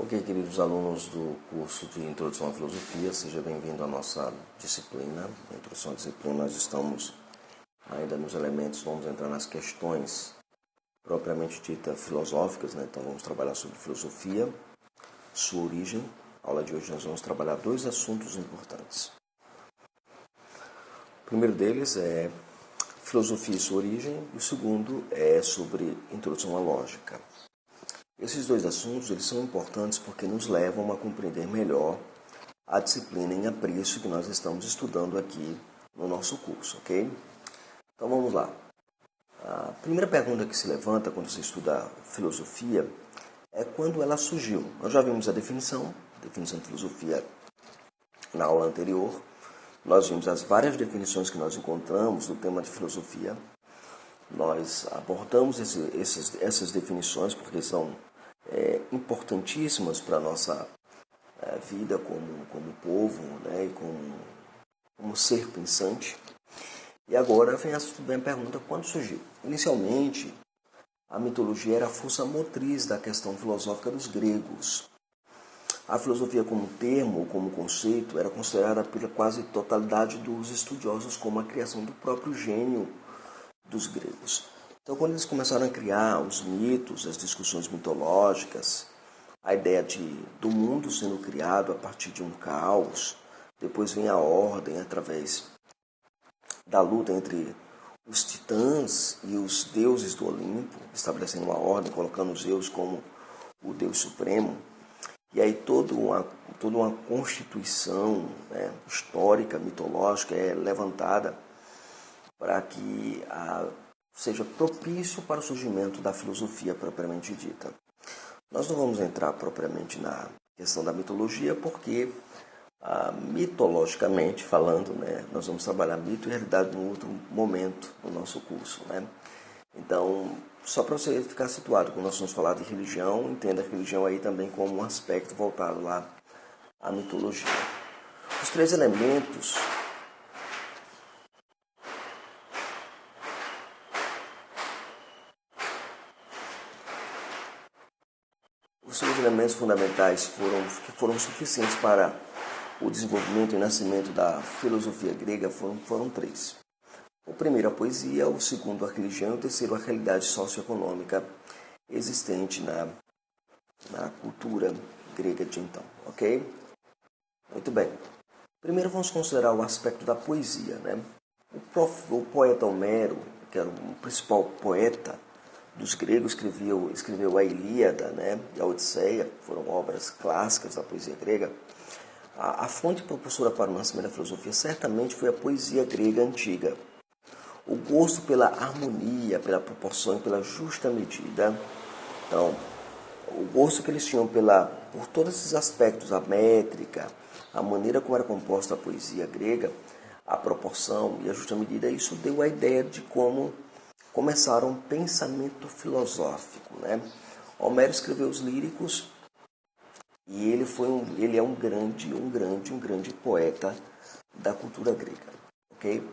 Ok, queridos alunos do curso de Introdução à Filosofia, seja bem-vindo à nossa disciplina. Na Introdução à Disciplina, nós estamos ainda nos elementos, vamos entrar nas questões propriamente ditas filosóficas, né? Então vamos trabalhar sobre filosofia, sua origem. Na aula de hoje nós vamos trabalhar dois assuntos importantes. O primeiro deles é filosofia e sua origem, e o segundo é sobre introdução à lógica. Esses dois assuntos eles são importantes porque nos levam a compreender melhor a disciplina em apreço que nós estamos estudando aqui no nosso curso, ok? Então vamos lá. A primeira pergunta que se levanta quando se estuda filosofia é quando ela surgiu. Nós já vimos a definição de filosofia na aula anterior. Nós vimos as várias definições que nós encontramos do tema de filosofia. Nós abordamos essas definições porque são importantíssimas para a nossa vida como povo, né, e como ser pensante. E agora vem a pergunta, quando surgiu? Inicialmente, a mitologia era a força motriz da questão filosófica dos gregos. A filosofia como termo, como conceito, era considerada pela quase totalidade dos estudiosos como a criação do próprio gênio dos gregos. Então, quando eles começaram a criar os mitos, as discussões mitológicas, a ideia do mundo sendo criado a partir de um caos, depois vem a ordem através da luta entre os titãs e os deuses do Olimpo, estabelecendo uma ordem, colocando Zeus como o Deus Supremo. E aí toda uma constituição, né, histórica, mitológica é levantada para que seja propício para o surgimento da filosofia propriamente dita. Nós não vamos entrar propriamente na questão da mitologia porque, mitologicamente falando, né, nós vamos trabalhar mito e realidade em outro momento no nosso curso, né? Então, só para você ficar situado, quando nós vamos falar de religião, entenda a religião aí também como um aspecto voltado lá à mitologia. Os três elementos fundamentais que foram suficientes para o desenvolvimento e nascimento da filosofia grega foram três. O primeiro, a poesia, o segundo, a religião, e o terceiro, a realidade socioeconômica existente na cultura grega de então, ok? Muito bem. Primeiro vamos considerar o aspecto da poesia, né? O poeta Homero, que era o principal poeta dos gregos, escreveu a Ilíada, né, e a Odisseia, foram obras clássicas da poesia grega. A fonte propulsora para o nascimento da filosofia certamente foi a poesia grega antiga. O gosto pela harmonia, pela proporção e pela justa medida. Então, o gosto que eles tinham por todos esses aspectos, a métrica, a maneira como era composta a poesia grega, a proporção e a justa medida, isso deu a ideia de como começaram um pensamento filosófico, né? Homero escreveu os líricos e ele é um grande poeta da cultura grega, ok?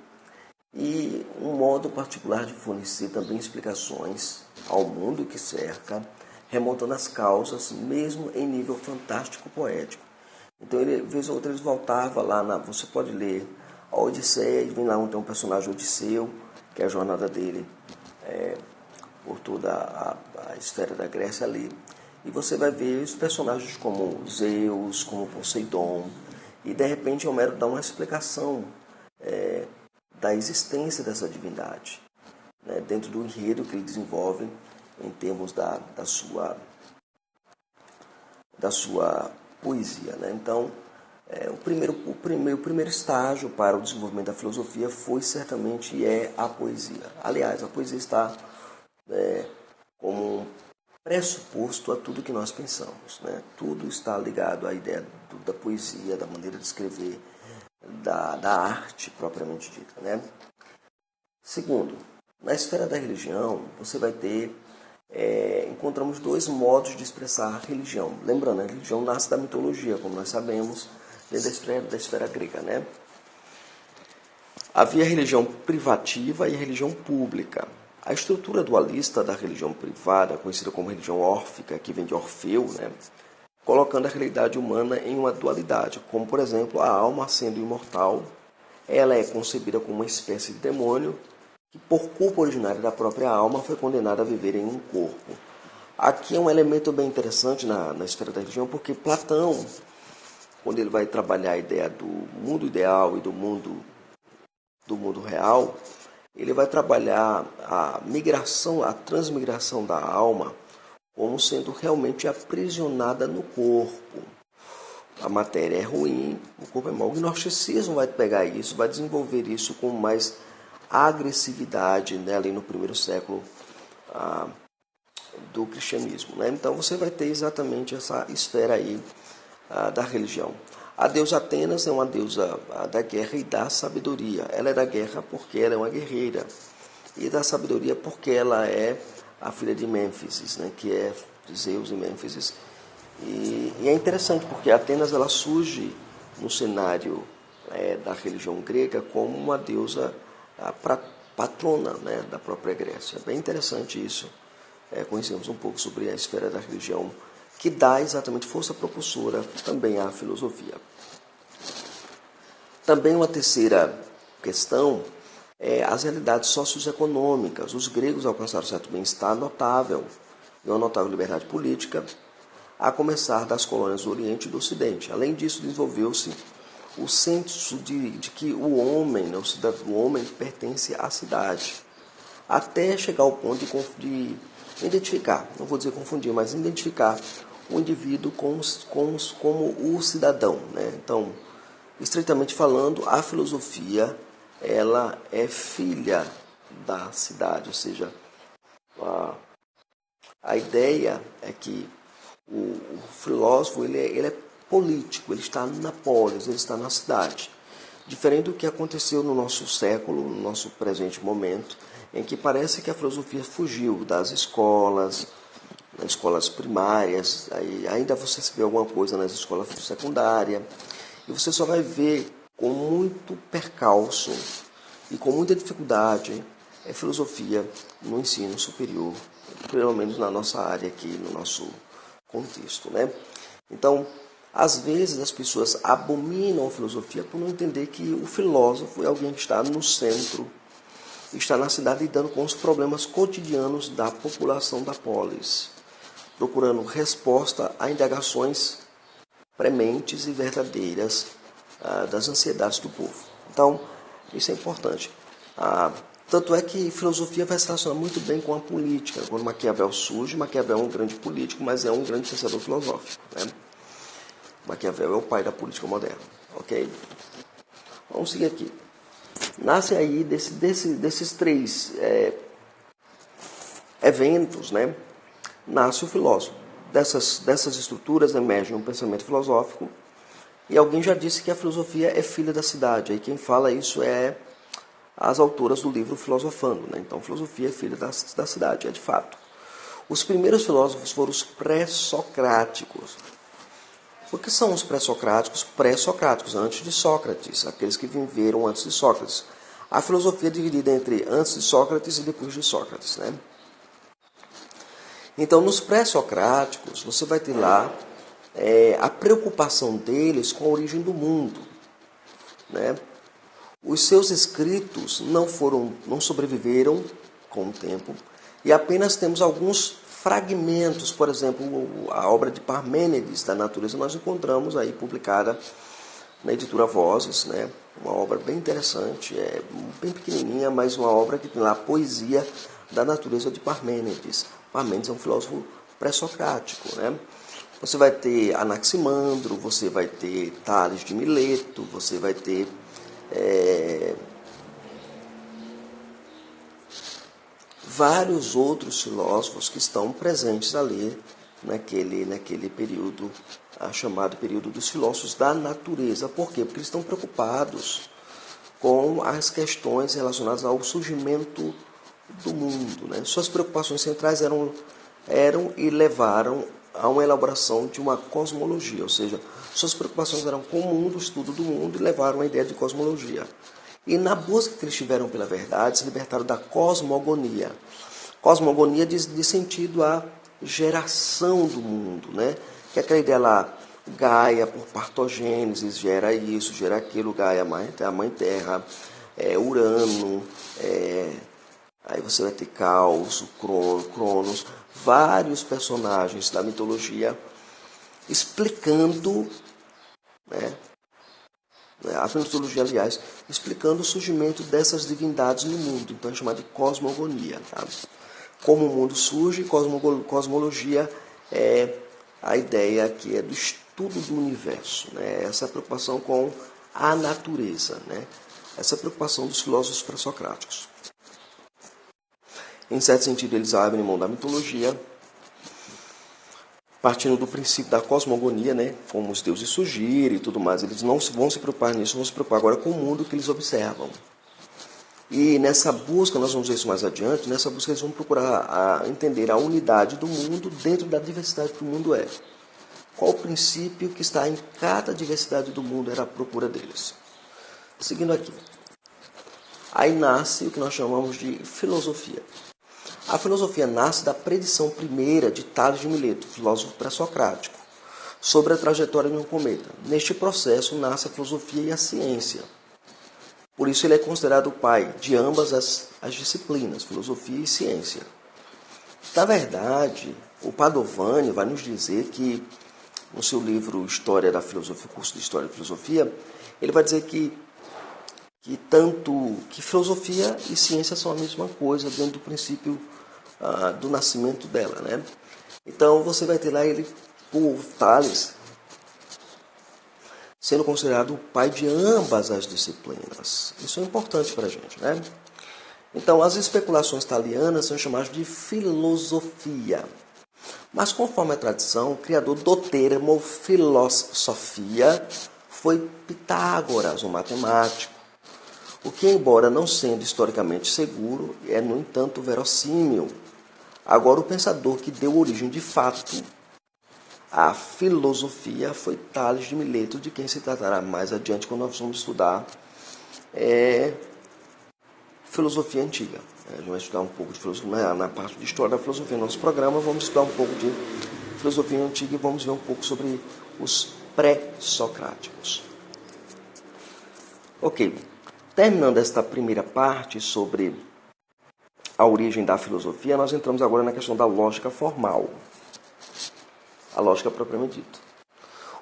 E um modo particular de fornecer também explicações ao mundo que cerca, remontando as causas, mesmo em nível fantástico poético. Então, vez ou outra, ele voltava lá, você pode ler a Odisseia, e vem lá onde tem um personagem Odisseu, que é a jornada dele por toda a esfera da Grécia ali. E você vai ver os personagens como Zeus, como Poseidon, e de repente Homero dá uma explicação da existência dessa divindade, né, dentro do enredo que ele desenvolve em termos da sua poesia, né? Então, o primeiro estágio para o desenvolvimento da filosofia foi certamente a poesia. Aliás, a poesia está como um pressuposto a tudo que nós pensamos, né? Tudo está ligado à ideia da poesia, da maneira de escrever, da arte propriamente dita, né? Segundo, na esfera da religião, você vai ter encontramos dois modos de expressar a religião. Lembrando, a religião nasce da mitologia, como nós sabemos, desde da esfera grega, né? Havia a religião privativa e a religião pública. A estrutura dualista da religião privada, conhecida como religião órfica, que vem de Orfeu, né, colocando a realidade humana em uma dualidade, como por exemplo a alma sendo imortal, ela é concebida como uma espécie de demônio que por culpa originária da própria alma foi condenada a viver em um corpo. Aqui é um elemento bem interessante na esfera da religião, porque Platão, quando ele vai trabalhar a ideia do mundo ideal e do mundo real, ele vai trabalhar a migração, a transmigração da alma como sendo realmente aprisionada no corpo. A matéria é ruim, o corpo é mau. O gnosticismo vai pegar isso, vai desenvolver isso com mais agressividade, né, ali no primeiro século do cristianismo. Né? Então você vai ter exatamente essa esfera aí da religião. A deusa Atenas é uma deusa da guerra e da sabedoria. Ela é da guerra porque ela é uma guerreira. E da sabedoria porque ela é a filha de Mênfis, né, que é Zeus e Mênfis. E é interessante porque Atenas ela surge no cenário da religião grega como uma deusa patrona, né, da própria Grécia. É bem interessante isso. Conhecemos um pouco sobre a esfera da religião, que dá exatamente força propulsora também à filosofia. Também uma terceira questão é as realidades socioeconômicas. Os gregos alcançaram certo bem-estar notável e uma notável liberdade política, a começar das colônias do Oriente e do Ocidente. Além disso, desenvolveu-se o senso de que o homem, né, o homem pertence à cidade, até chegar ao ponto de identificar, não vou dizer confundir, mas identificar o indivíduo como o cidadão. Né? Então, estritamente falando, a filosofia ela é filha da cidade, ou seja, a ideia é que o filósofo ele é político, ele está na polis, ele está na cidade. Diferente do que aconteceu no nosso século, no nosso presente momento, em que parece que a filosofia fugiu das escolas primárias, aí ainda você vê alguma coisa nas escolas secundárias, e você só vai ver com muito percalço e com muita dificuldade filosofia no ensino superior, pelo menos na nossa área aqui, no nosso contexto, né? Então, às vezes as pessoas abominam a filosofia por não entender que o filósofo é alguém que está no centro, está na cidade lidando com os problemas cotidianos da população da polis, procurando resposta a indagações prementes e verdadeiras das ansiedades do povo. Então, isso é importante. Tanto é que filosofia vai se relacionar muito bem com a política. Quando Maquiavel surge, Maquiavel é um grande político, mas é um grande pensador filosófico. Né? Maquiavel é o pai da política moderna. Ok? Vamos seguir aqui. Nasce aí desses três eventos, né? Nasce o filósofo. Dessas estruturas emerge um pensamento filosófico. E alguém já disse que a filosofia é filha da cidade. Aí quem fala isso é as autoras do livro Filosofando. Né? Então, filosofia é filha da cidade, é de fato. Os primeiros filósofos foram os pré-socráticos. O que são os pré-socráticos? Pré-socráticos, antes de Sócrates, aqueles que viveram antes de Sócrates. A filosofia é dividida entre antes de Sócrates e depois de Sócrates. Né? Então, nos pré-socráticos, você vai ter lá a preocupação deles com a origem do mundo. Né? Os seus escritos não sobreviveram com o tempo, e apenas temos alguns fragmentos, por exemplo, a obra de Parmênides, da natureza, nós encontramos aí publicada na editora Vozes, né? Uma obra bem interessante, bem pequenininha, mas uma obra que tem lá a poesia da natureza de Parmênides. Parmênides é um filósofo pré-socrático, né? Você vai ter Anaximandro, você vai ter Tales de Mileto, você vai ter vários outros filósofos que estão presentes ali naquele período, chamado período dos filósofos da natureza. Por quê? Porque eles estão preocupados com as questões relacionadas ao surgimento do mundo. Né? Suas preocupações centrais eram e levaram a uma elaboração de uma cosmologia, ou seja, suas preocupações eram com o mundo, o estudo do mundo, e levaram a ideia de cosmologia. E na busca que eles tiveram pela verdade, se libertaram da cosmogonia. Cosmogonia diz sentido à geração do mundo, né? que é aquela ideia lá, Gaia por partogênese gera isso, gera aquilo, Gaia a mãe terra, Urano, aí você vai ter Caos, Cronos, vários personagens da mitologia explicando, né, a mitologia, aliás, explicando o surgimento dessas divindades no mundo, então é chamado de cosmogonia. Tá? Como o mundo surge, cosmologia é a ideia que é do estudo do universo, né? Essa preocupação com a natureza, né? Essa preocupação dos filósofos pré-socráticos. Em certo sentido, eles abrem mão da mitologia, partindo do princípio da cosmogonia, né? Como os deuses surgirem e tudo mais. Eles não vão se preocupar nisso, vão se preocupar agora com o mundo que eles observam. E nessa busca, nós vamos ver isso mais adiante, nessa busca eles vão procurar entender a unidade do mundo dentro da diversidade que o mundo é. Qual o princípio que está em cada diversidade do mundo era a procura deles. Seguindo aqui. Aí nasce o que nós chamamos de filosofia. A filosofia nasce da predição primeira de Tales de Mileto, filósofo pré-socrático, sobre a trajetória de um cometa. Neste processo nasce a filosofia e a ciência. Por isso ele é considerado o pai de ambas as disciplinas, filosofia e ciência. Na verdade, o Padovani vai nos dizer que, no seu livro História da Filosofia, curso de História da Filosofia, ele vai dizer que filosofia e ciência são a mesma coisa dentro do princípio do nascimento dela, né? Então você vai ter lá o Tales sendo considerado o pai de ambas as disciplinas. Isso é importante para a gente, né? Então as especulações talianas são chamadas de filosofia. Mas conforme a tradição, o criador do termo filosofia foi Pitágoras, um matemático. O que, embora não sendo historicamente seguro, é, no entanto, verossímil. Agora, o pensador que deu origem de fato à filosofia foi Tales de Mileto, de quem se tratará mais adiante quando nós vamos estudar filosofia antiga. A gente vai estudar um pouco de filosofia, na parte de história da filosofia. No nosso programa, vamos estudar um pouco de filosofia antiga e vamos ver um pouco sobre os pré-socráticos. Ok. Terminando esta primeira parte sobre a origem da filosofia, nós entramos agora na questão da lógica formal. A lógica propriamente dita.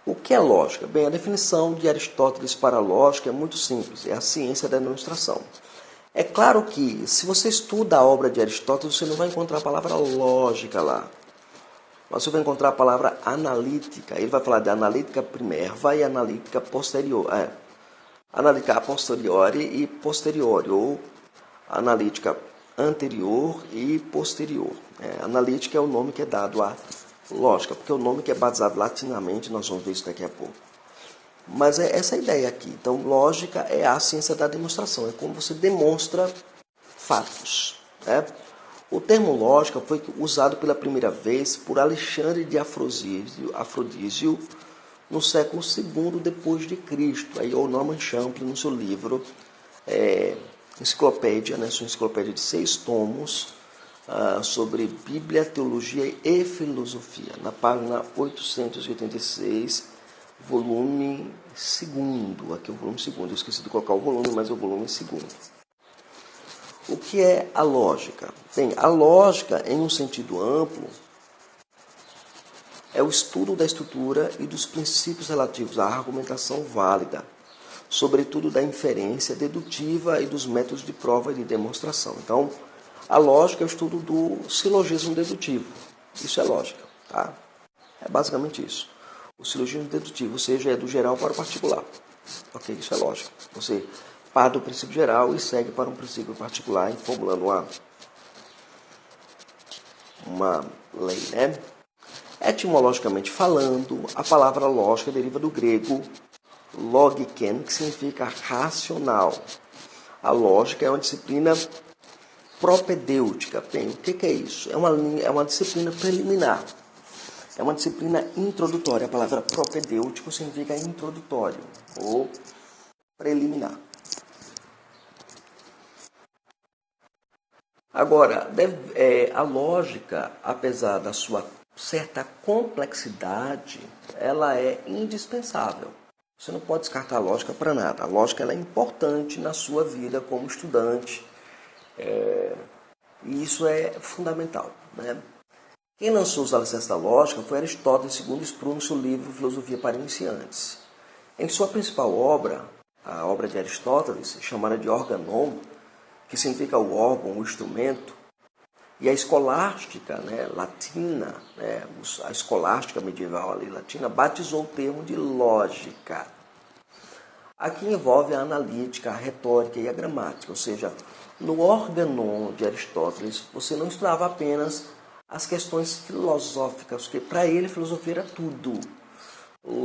O que é lógica? Bem, a definição de Aristóteles para a lógica é muito simples, é a ciência da demonstração. É claro que, se você estuda a obra de Aristóteles, você não vai encontrar a palavra lógica lá. Mas você vai encontrar a palavra analítica. Ele vai falar de analítica primerva e analítica posterior. Analítica a posteriori e posteriori, ou analítica anterior e posterior. Analítica é o nome que é dado à lógica, porque é o nome que é batizado latinamente, nós vamos ver isso daqui a pouco. Mas é essa a ideia aqui. Então, lógica é a ciência da demonstração, é como você demonstra fatos. Né? O termo lógica foi usado pela primeira vez por Alexandre de Afrodísio no século II depois de Cristo. Aí o Norman Champlin, no seu livro enciclopédia, né, sua enciclopédia de 6 tomos sobre Bíblia, Teologia e Filosofia, na página 886, volume 2. Aqui é o volume 2, eu esqueci de colocar o volume, mas é o volume 2. O que é a lógica? Bem, a lógica, em um sentido amplo, é o estudo da estrutura e dos princípios relativos à argumentação válida, sobretudo da inferência dedutiva e dos métodos de prova e de demonstração. Então, a lógica é o estudo do silogismo dedutivo. Isso é lógica, tá? É basicamente isso. O silogismo dedutivo, ou seja, é do geral para o particular. Ok? Isso é lógica. Você parte do princípio geral e segue para um princípio particular, formulando uma lei, né? Etimologicamente falando, a palavra lógica deriva do grego logiken, que significa racional. A lógica é uma disciplina propedêutica. Bem, o que é isso? É uma disciplina preliminar. É uma disciplina introdutória. A palavra propedêutico significa introdutório ou preliminar. Agora, a lógica, apesar da sua certa complexidade, ela é indispensável. Você não pode descartar a lógica para nada. A lógica ela é importante na sua vida como estudante. E isso é fundamental, né? Quem lançou os alicerces da lógica foi Aristóteles, segundo expõe no seu livro Filosofia para Iniciantes. Em sua principal obra, a obra de Aristóteles, chamada de Organon, que significa o órgão, o instrumento, e a escolástica, né, latina, né, a escolástica medieval ali, latina, batizou o termo de lógica. Aqui envolve a analítica, a retórica e a gramática, ou seja, no Organon de Aristóteles, você não estudava apenas as questões filosóficas, porque para ele filosofia era tudo.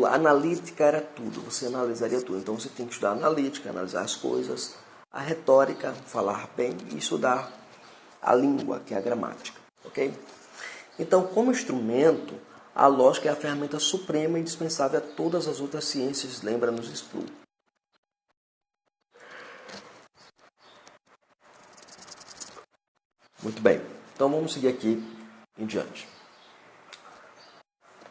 A analítica era tudo, você analisaria tudo. Então você tem que estudar a analítica, analisar as coisas, a retórica, falar bem e estudar a língua, que é a gramática. Ok? Então, como instrumento, a lógica é a ferramenta suprema e indispensável a todas as outras ciências, lembra-nos Spru. Muito bem, então vamos seguir aqui em diante.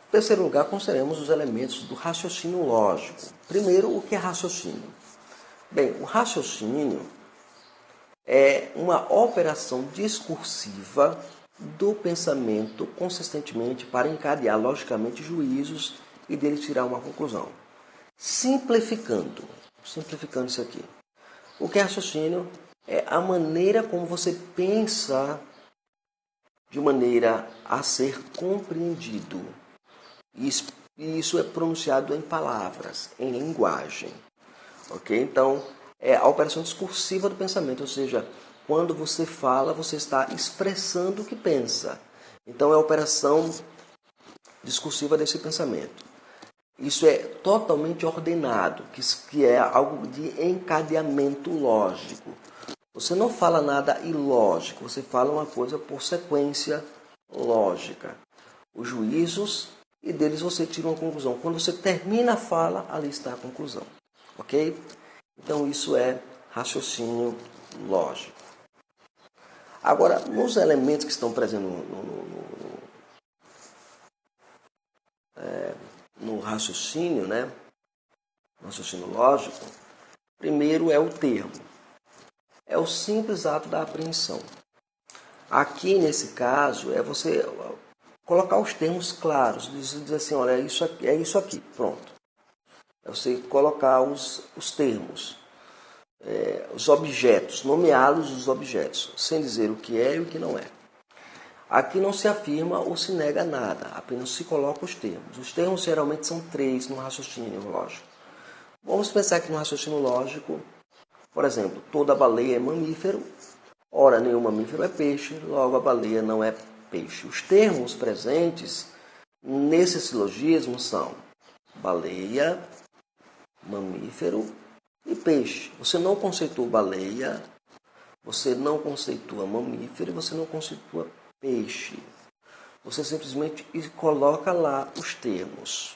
Em terceiro lugar, consideremos os elementos do raciocínio lógico. Primeiro, o que é raciocínio? Bem, o raciocínio é uma operação discursiva do pensamento consistentemente para encadear logicamente juízos e dele tirar uma conclusão. Simplificando isso aqui. O que é raciocínio? É a maneira como você pensa de maneira a ser compreendido. Isso é pronunciado em palavras, em linguagem. Ok? Então, é a operação discursiva do pensamento, ou seja, quando você fala, você está expressando o que pensa. Então, é a operação discursiva desse pensamento. Isso é totalmente ordenado, que é algo de encadeamento lógico. Você não fala nada ilógico, você fala uma coisa por sequência lógica. Os juízos, e deles você tira uma conclusão. Quando você termina a fala, ali está a conclusão. Ok? Então isso é raciocínio lógico. Agora, nos elementos que estão presentes no raciocínio, né? No raciocínio lógico, primeiro é o termo. É o simples ato da apreensão. Aqui, nesse caso, é você colocar os termos claros, dizer assim, olha, é isso aqui, pronto. É você colocar os termos, os objetos, nomeá-los os objetos, sem dizer o que é e o que não é. Aqui não se afirma ou se nega nada, apenas se coloca os termos. Os termos geralmente são 3 no raciocínio lógico. Vamos pensar aqui no raciocínio lógico, por exemplo, toda baleia é mamífero, ora, nenhum mamífero é peixe, logo a baleia não é peixe. Os termos presentes nesse silogismo são baleia, mamífero e peixe. Você não conceitua baleia, você não conceitua mamífero e você não conceitua peixe. Você simplesmente coloca lá os termos,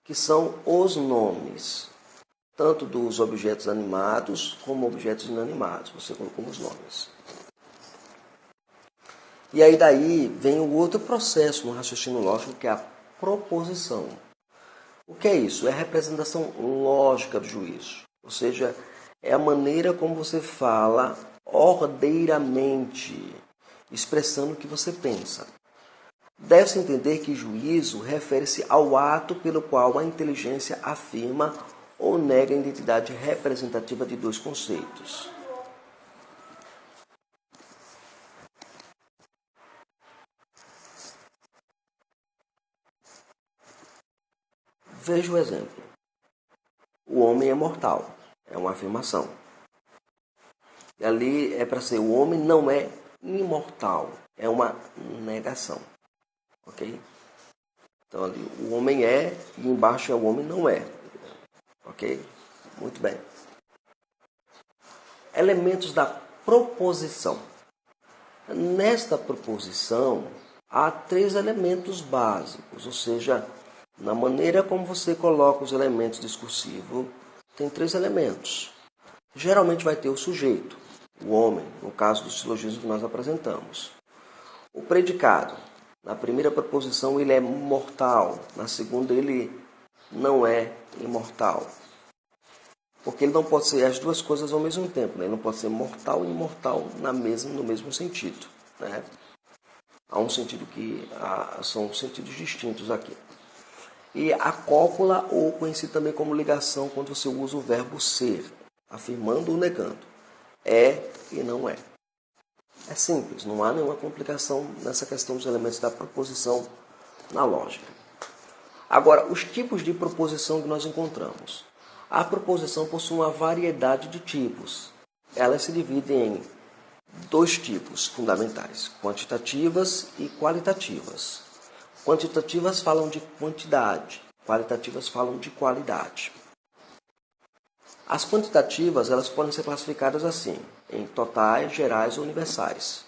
que são os nomes, tanto dos objetos animados como objetos inanimados. Você colocou os nomes. E aí daí vem o outro processo no raciocínio lógico, que é a proposição. O que é isso? É a representação lógica do juízo. Ou seja, é a maneira como você fala ordeiramente, expressando o que você pensa. Deve-se entender que juízo refere-se ao ato pelo qual a inteligência afirma ou nega a identidade representativa de dois conceitos. Veja o exemplo. O homem é mortal. É uma afirmação. E ali é para ser o homem não é imortal. É uma negação. Ok? Então ali o homem é e embaixo é o homem não é. Ok? Muito bem. Elementos da proposição. Nesta proposição há 3 elementos básicos, ou seja, na maneira como você coloca os elementos discursivos, tem 3 elementos. Geralmente vai ter o sujeito, o homem, no caso do silogismo que nós apresentamos. O predicado, Na primeira proposição ele é mortal, na segunda ele não é imortal. Porque ele não pode ser as duas coisas ao mesmo tempo, né? Ele não pode ser mortal e imortal no mesmo sentido, né? Há um sentido que são sentidos distintos aqui. E a cópula, ou conhecido também como ligação, quando você usa o verbo ser, afirmando ou negando. É e não é. É simples, não há nenhuma complicação nessa questão dos elementos da proposição na lógica. Agora, os tipos de proposição que nós encontramos. A proposição possui uma variedade de tipos. Elas se dividem em dois tipos fundamentais, quantitativas e qualitativas. Quantitativas falam de quantidade, qualitativas falam de qualidade. As quantitativas elas podem ser classificadas assim, em totais, gerais ou universais.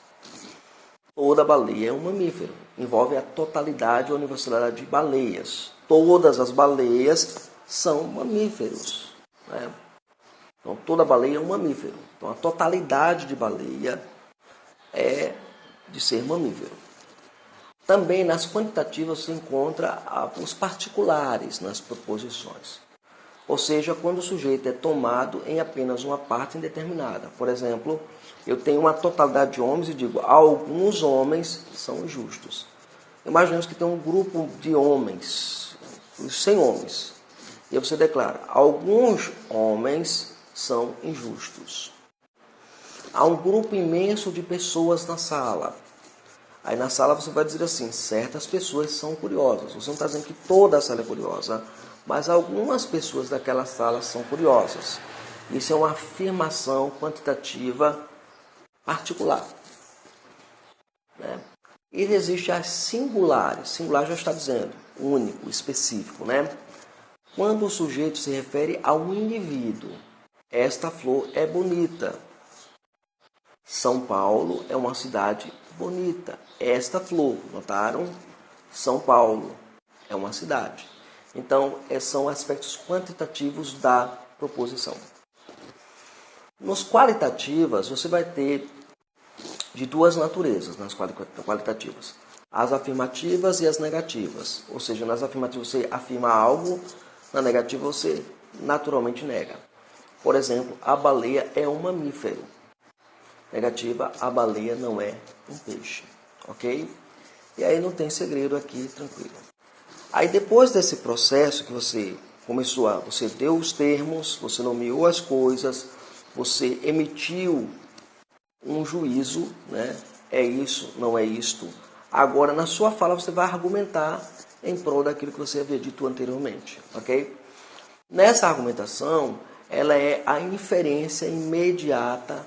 Toda baleia é um mamífero, envolve a totalidade ou universalidade de baleias. Todas as baleias são mamíferos, né? Então, toda baleia é um mamífero. Então, a totalidade de baleia é de ser mamífero. Também nas quantitativas se encontra os particulares nas proposições. Ou seja, quando o sujeito é tomado em apenas uma parte indeterminada. Por exemplo, eu tenho uma totalidade de homens e digo, alguns homens são injustos. Imaginemos que tem um grupo de homens, 100 homens. E você declara, alguns homens são injustos. Há um grupo imenso de pessoas na sala. Aí na sala você vai dizer assim, certas pessoas são curiosas. Você não está dizendo que toda a sala é curiosa, mas algumas pessoas daquela sala são curiosas. Isso é uma afirmação quantitativa particular, né? E existe as singulares. Singular já está dizendo, único, específico, né? Quando o sujeito se refere a um indivíduo. Esta flor é bonita. São Paulo é uma cidade bonita. Esta flor, notaram? São Paulo é uma cidade. Então, são aspectos quantitativos da proposição. Nos qualitativas, você vai ter de duas naturezas nas qualitativas. As afirmativas e as negativas. Ou seja, nas afirmativas você afirma algo, na negativa você naturalmente nega. Por exemplo, a baleia é um mamífero. Negativa, a baleia não é um peixe. Ok? E aí não tem segredo aqui, tranquilo. Aí depois desse processo que você você deu os termos, você nomeou as coisas, você emitiu um juízo, né? É isso, não é isto. Agora, na sua fala, você vai argumentar em prol daquilo que você havia dito anteriormente, ok? Nessa argumentação, ela é a inferência imediata,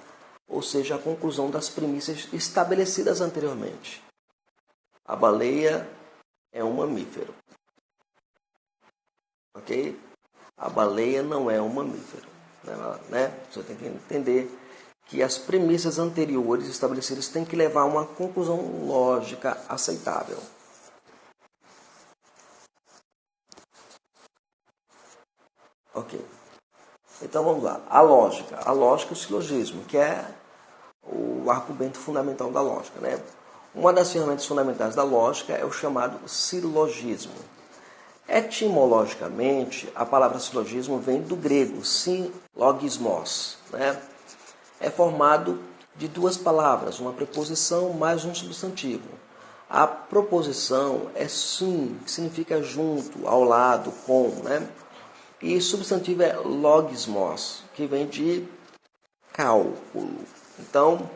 ou seja, a conclusão das premissas estabelecidas anteriormente. A baleia é um mamífero. Ok? A baleia não é um mamífero, né? Você tem que entender que as premissas anteriores estabelecidas têm que levar a uma conclusão lógica aceitável. Ok. Então vamos lá. A lógica e o silogismo, que é o argumento fundamental da lógica, né? Uma das ferramentas fundamentais da lógica é o chamado silogismo. Etimologicamente, a palavra silogismo vem do grego silogismos, né? É formado de duas palavras, uma preposição mais um substantivo. A proposição é sim, que significa junto, ao lado, com, né? E substantivo é logismos, que vem de cálculo. Então,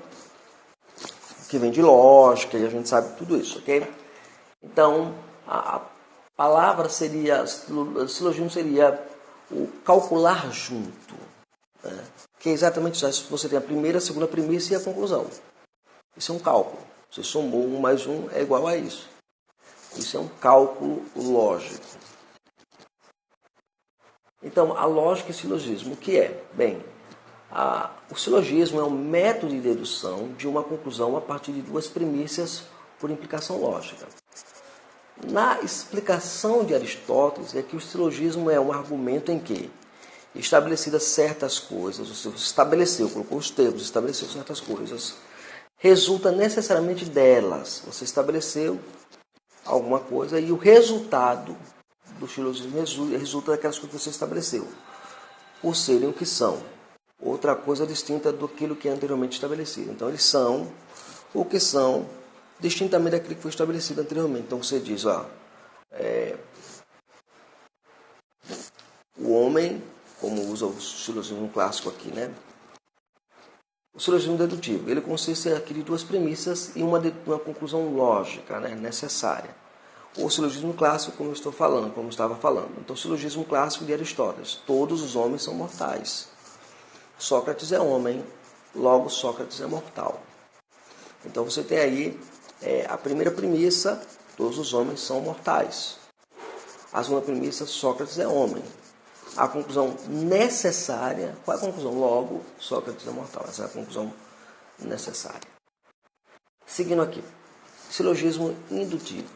que vem de lógica, e a gente sabe tudo isso, ok? Então, a palavra seria, silogismo seria o calcular junto, né? Que é exatamente isso. Você tem a primeira, a segunda premissa e a conclusão. Isso é um cálculo. Você somou 1 mais 1 é igual a isso. Isso é um cálculo lógico. Então, a lógica e silogismo, o que é? Bem, o silogismo é um método de dedução de uma conclusão a partir de duas premissas por implicação lógica. Na explicação de Aristóteles é que o silogismo é um argumento em que, estabelecidas certas coisas, você estabeleceu, colocou os termos, estabeleceu certas coisas, resulta necessariamente delas. Você estabeleceu, alguma coisa e o resultado do silogismo resulta daquelas coisas que você estabeleceu, por serem o que são. Outra coisa distinta daquilo que é anteriormente estabelecido. Então, eles são o que são, distintamente daquilo que foi estabelecido anteriormente. Então, você diz, o homem, como usa o silogismo clássico aqui, né? O silogismo dedutivo, ele consiste aqui de duas premissas e uma conclusão lógica, né, necessária. O silogismo clássico, como eu estava falando. Então, o silogismo clássico de Aristóteles, todos os homens são mortais. Sócrates é homem, logo Sócrates é mortal. Então, você tem aí a primeira premissa, todos os homens são mortais. A segunda premissa, Sócrates é homem. A conclusão necessária, qual é a conclusão? Logo, Sócrates é mortal. Essa é a conclusão necessária. Seguindo aqui, silogismo indutivo.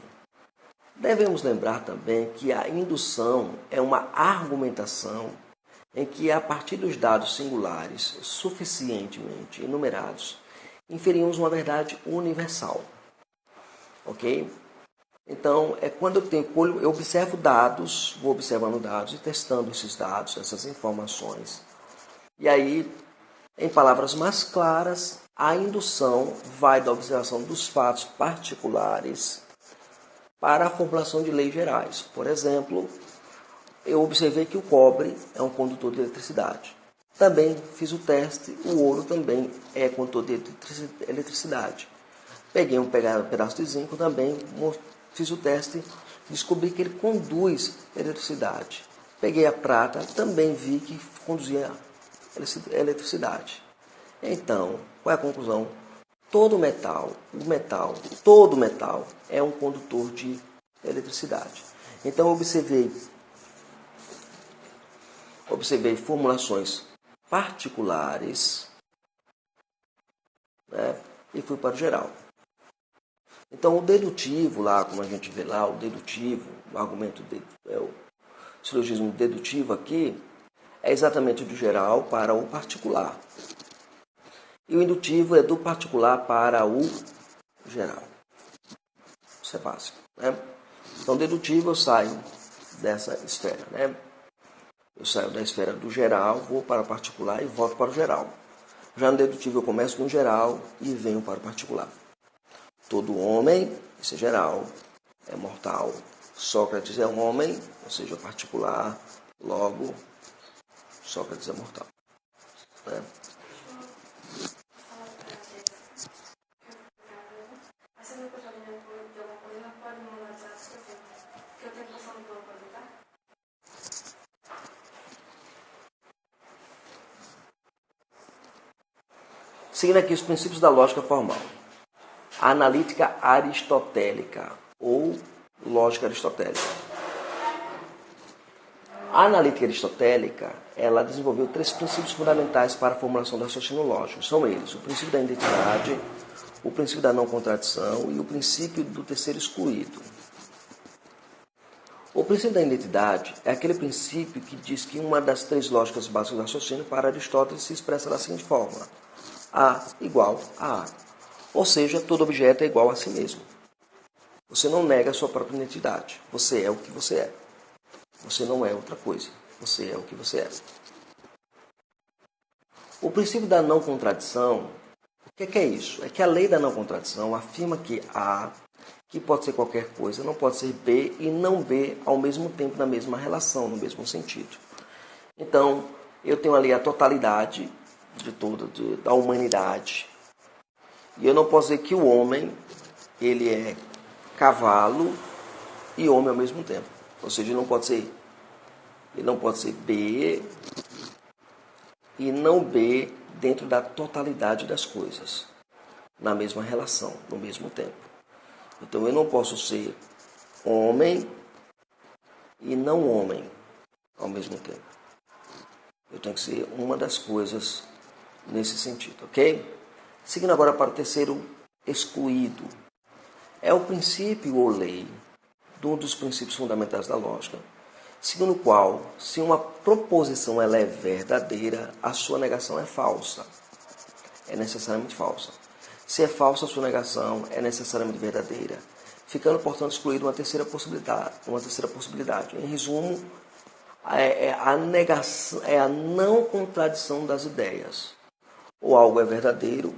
Devemos lembrar também que a indução é uma argumentação em que, a partir dos dados singulares suficientemente enumerados, inferimos uma verdade universal. Ok? Então, é quando eu observo dados, vou observando dados e testando esses dados, essas informações. E aí, em palavras mais claras, a indução vai da observação dos fatos particulares para a formulação de leis gerais. Por exemplo, eu observei que o cobre é um condutor de eletricidade. Também fiz o teste, o ouro também é condutor de eletricidade. Peguei um pedaço de zinco também, fiz o teste, descobri que ele conduz eletricidade. Peguei a prata, também vi que conduzia eletricidade. Então, qual é a conclusão? Todo metal é um condutor de eletricidade. Então, observei formulações particulares, né, e fui para o geral. Então, o dedutivo, lá, como a gente vê lá, o dedutivo, o argumento, o silogismo dedutivo aqui, é exatamente do geral para o particular. E o indutivo é do particular para o geral. Isso é básico, né? Então, dedutivo, eu saio dessa esfera, né? Eu saio da esfera do geral, vou para o particular e volto para o geral. Já no dedutivo, eu começo no geral e venho para o particular. Todo homem, isso é geral, é mortal. Sócrates é um homem, ou seja, particular, logo, Sócrates é mortal. Né? Seguindo aqui os princípios da lógica formal. A analítica aristotélica ou lógica aristotélica. A analítica aristotélica, ela desenvolveu 3 princípios fundamentais para a formulação do raciocínio lógico. São eles: o princípio da identidade, o princípio da não contradição e o princípio do terceiro excluído. O princípio da identidade é aquele princípio que diz que uma das 3 lógicas básicas do raciocínio para Aristóteles se expressa da seguinte forma: A igual a A. Ou seja, todo objeto é igual a si mesmo. Você não nega a sua própria identidade. Você é o que você é. Você não é outra coisa. Você é o que você é. O princípio da não contradição, o que é isso? É que a lei da não contradição afirma que A, que pode ser qualquer coisa, não pode ser B e não B ao mesmo tempo na mesma relação, no mesmo sentido. Então, eu tenho ali a totalidade da humanidade. E eu não posso dizer que o homem, ele é cavalo e homem ao mesmo tempo. Ou seja, ele não pode ser B e não B dentro da totalidade das coisas, na mesma relação, no mesmo tempo. Então, eu não posso ser homem e não homem ao mesmo tempo. Eu tenho que ser uma das coisas nesse sentido, ok? Seguindo agora para o terceiro excluído. É o princípio ou lei de um dos princípios fundamentais da lógica, segundo o qual, se uma proposição ela é verdadeira, a sua negação é falsa. É necessariamente falsa. Se é falsa, a sua negação é necessariamente verdadeira. ficando, portanto, excluída uma terceira possibilidade. Em resumo, é a negação, é a não contradição das ideias. Ou algo é verdadeiro,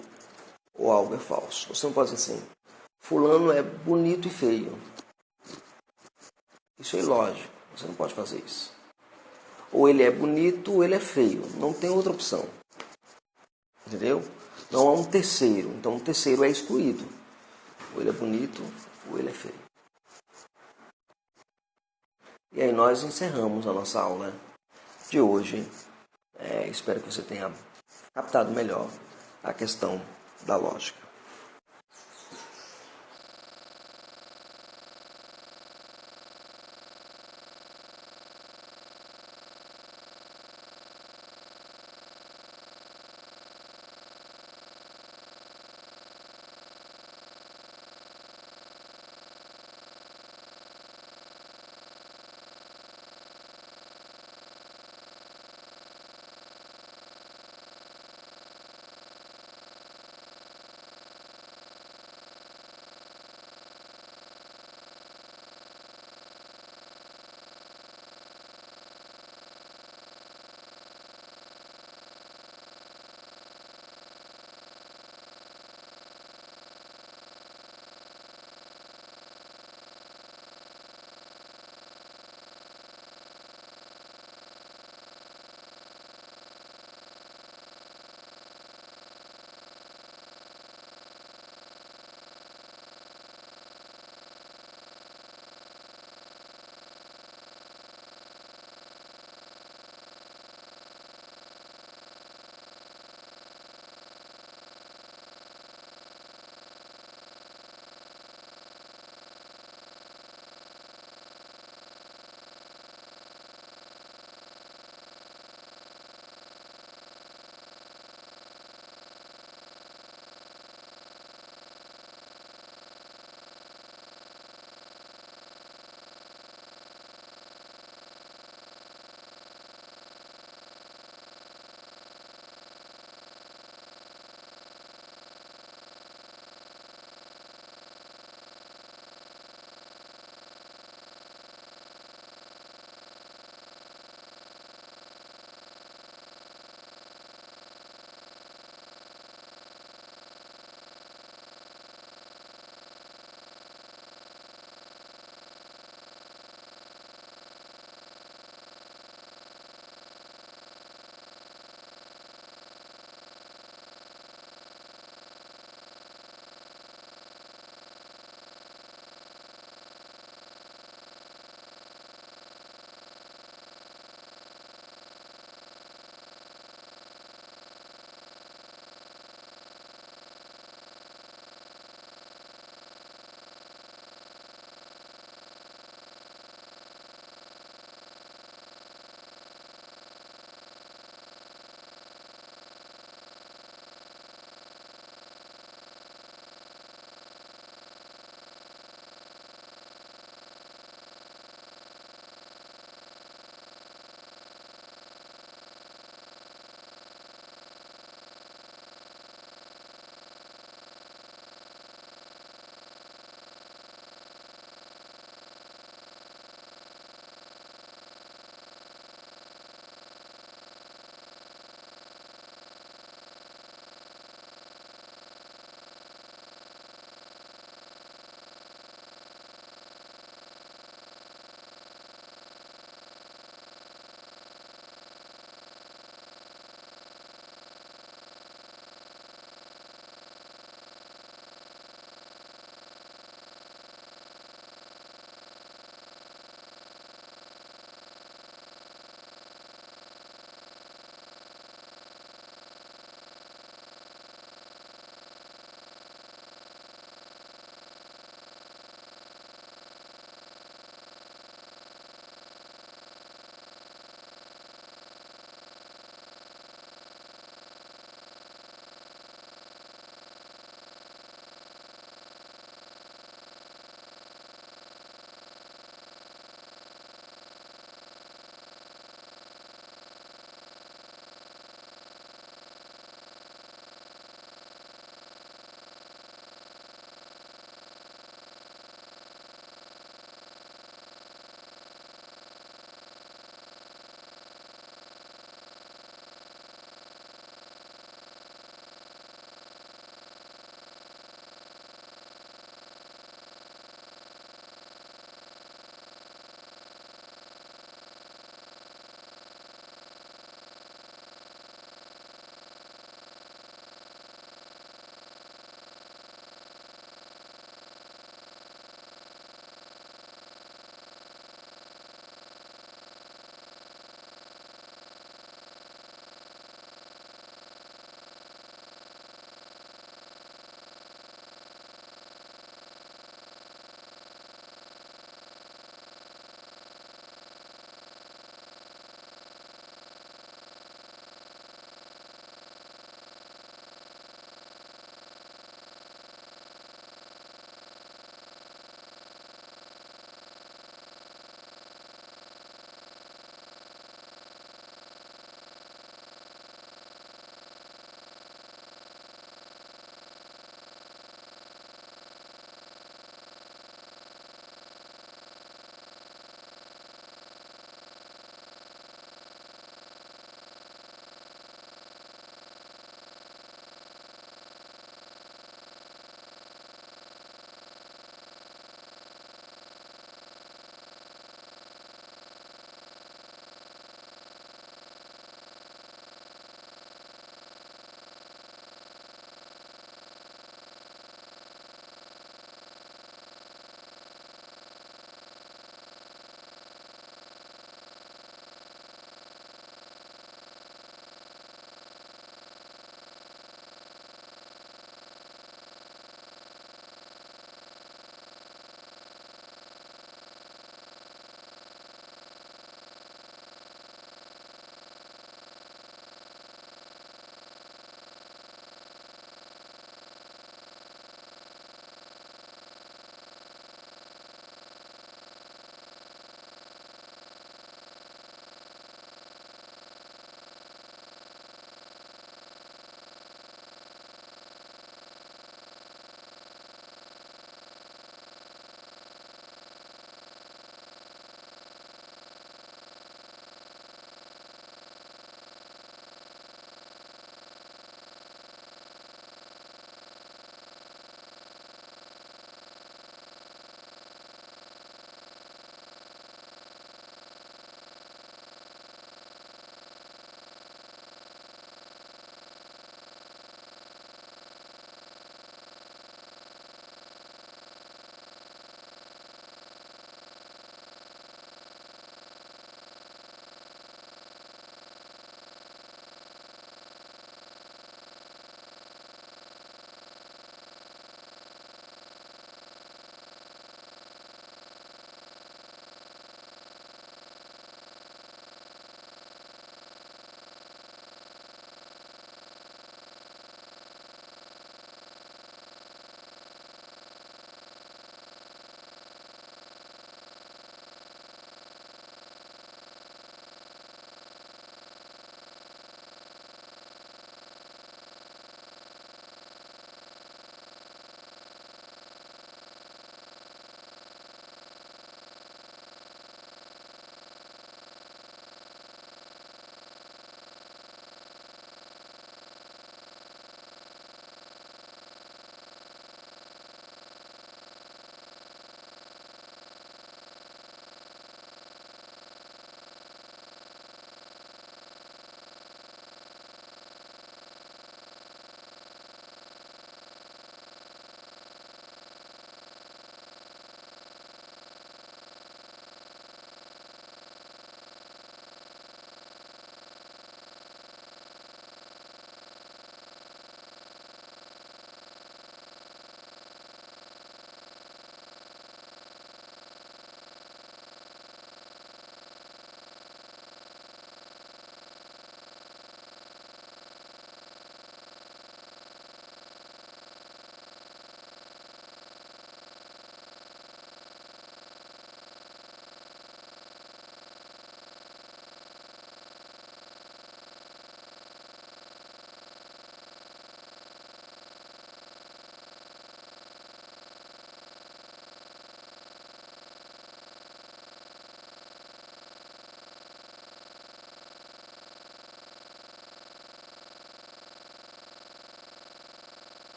ou algo é falso. Você não pode dizer assim, fulano é bonito e feio. Isso é ilógico, você não pode fazer isso. Ou ele é bonito ou ele é feio, não tem outra opção. Entendeu? Não há um terceiro, então o terceiro é excluído. Ou ele é bonito ou ele é feio. E aí nós encerramos a nossa aula de hoje. Espero que você tenha captado melhor a questão da lógica.